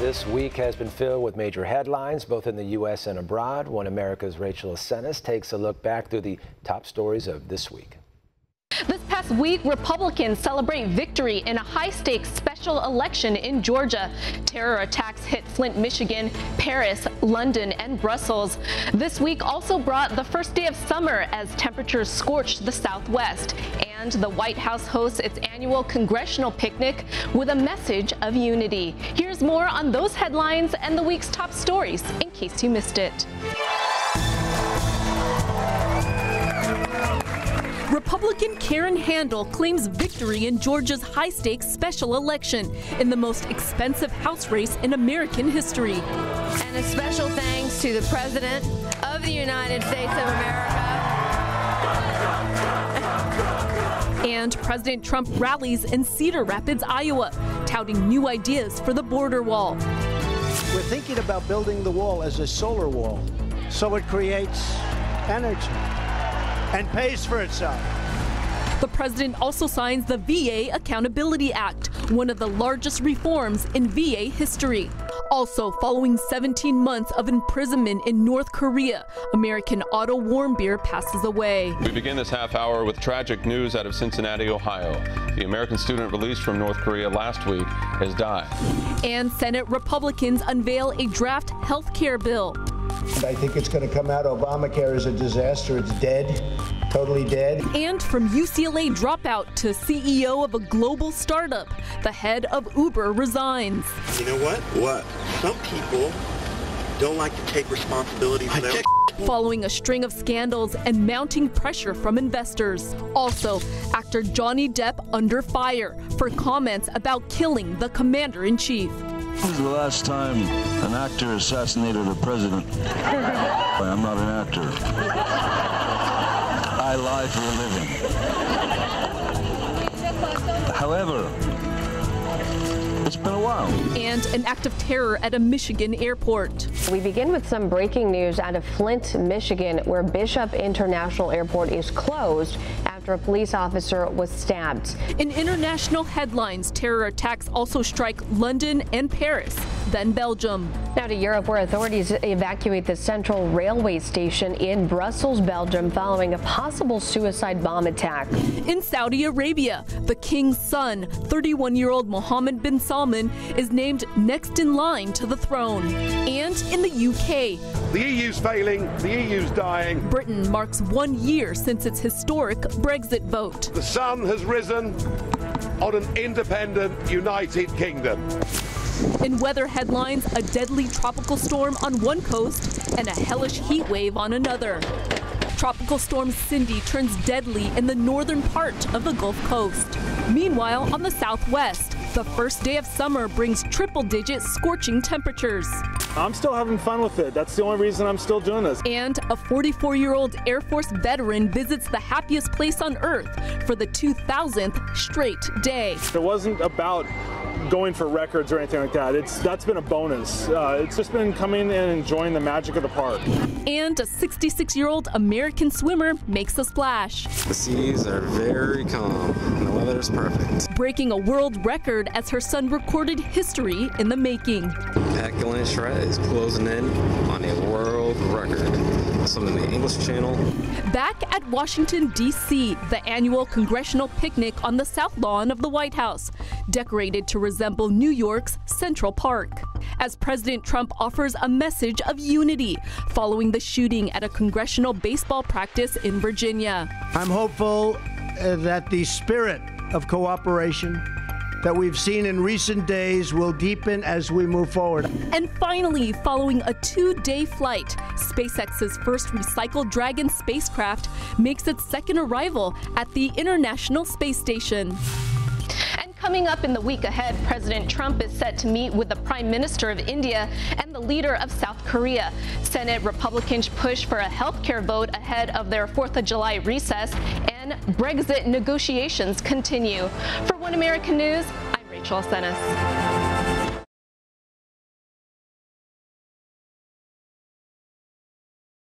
This week has been filled with major headlines, both in the U.S. and abroad. One America's Rachel Asenis takes a look back through the top stories of this week. This past week, Republicans celebrate victory in a high-stakes special election in Georgia. Terror attacks hit Flint, Michigan, Paris, London, and Brussels. This week also brought the first day of summer as temperatures scorched the Southwest. And the White House hosts its annual congressional picnic with a message of unity. Here's more on those headlines and the week's top stories, in case you missed it. Republican Karen Handel claims victory in Georgia's high-stakes special election in the most expensive House race in American history. And a special thanks to the President of the United States of America. And President Trump rallies in Cedar Rapids, Iowa, touting new ideas for the border wall. We're thinking about building the wall as a solar wall, so it creates energy and pays for itself. The president also signs the VA Accountability Act, one of the largest reforms in VA history. Also, following 17 months of imprisonment in North Korea, American Otto Warmbier passes away. We begin this half hour with tragic news out of Cincinnati, Ohio. The American student released from North Korea last week has died. And Senate Republicans unveil a draft health care bill. I think it's going to come out. Obamacare is a disaster. It's dead, totally dead. And from UCLA dropout to CEO of a global startup, the head of Uber resigns. You know what? What? Some people don't like to take responsibility for their Following a string of scandals and mounting pressure from investors. Also, actor Johnny Depp under fire for comments about killing the commander-in-chief. This is the last time an actor assassinated a president. I'm not an actor. I lie for a living. However, it's been a while. And an act of terror at a Michigan airport. We begin with some breaking news out of Flint, Michigan, where Bishop International Airport is closed after a police officer was stabbed. In international headlines, terror attacks also strike London and Paris, then Belgium. Now to Europe, where authorities evacuate the central railway station in Brussels, Belgium, following a possible suicide bomb attack. In Saudi Arabia, the king's son, 31-year-old Mohammed bin Salman, is named next in line to the throne. And in the UK, the EU's failing, the EU's dying. Britain marks 1 year since its historic Brexit vote. The sun has risen on an independent United Kingdom. In weather headlines, a deadly tropical storm on one coast and a hellish heat wave on another. Tropical storm Cindy turns deadly in the northern part of the Gulf Coast. Meanwhile, on the southwest, the first day of summer brings triple-digit scorching temperatures. I'm still having fun with it. That's the only reason I'm still doing this. And a 44-year-old Air Force veteran visits the happiest place on Earth for the 2000th straight day. It wasn't about going for records or anything like that. That's been a bonus. It's just been coming and enjoying the magic of the park. And a 66-year-old American swimmer makes a splash. The seas are very calm and the weather is perfect. Breaking a world record as her son recorded history in the making. Jacqueline Charette is closing in on a world record. Something in the English Channel. Back at Washington, D.C., the annual congressional picnic on the South Lawn of the White House, decorated to resemble New York's Central Park, as President Trump offers a message of unity following the shooting at a congressional baseball practice in Virginia. I'm hopeful that the spirit of cooperation that we've seen in recent days will deepen as we move forward. And finally, following a 2-day flight, SpaceX's first recycled Dragon spacecraft makes its second arrival at the International Space Station. And coming up in the week ahead, President Trump is set to meet with the Prime Minister of India and the leader of South Korea. Senate Republicans push for a health care vote ahead of their 4th of July recess, and Brexit negotiations continue. For One American News, I'm Rachel Asenis.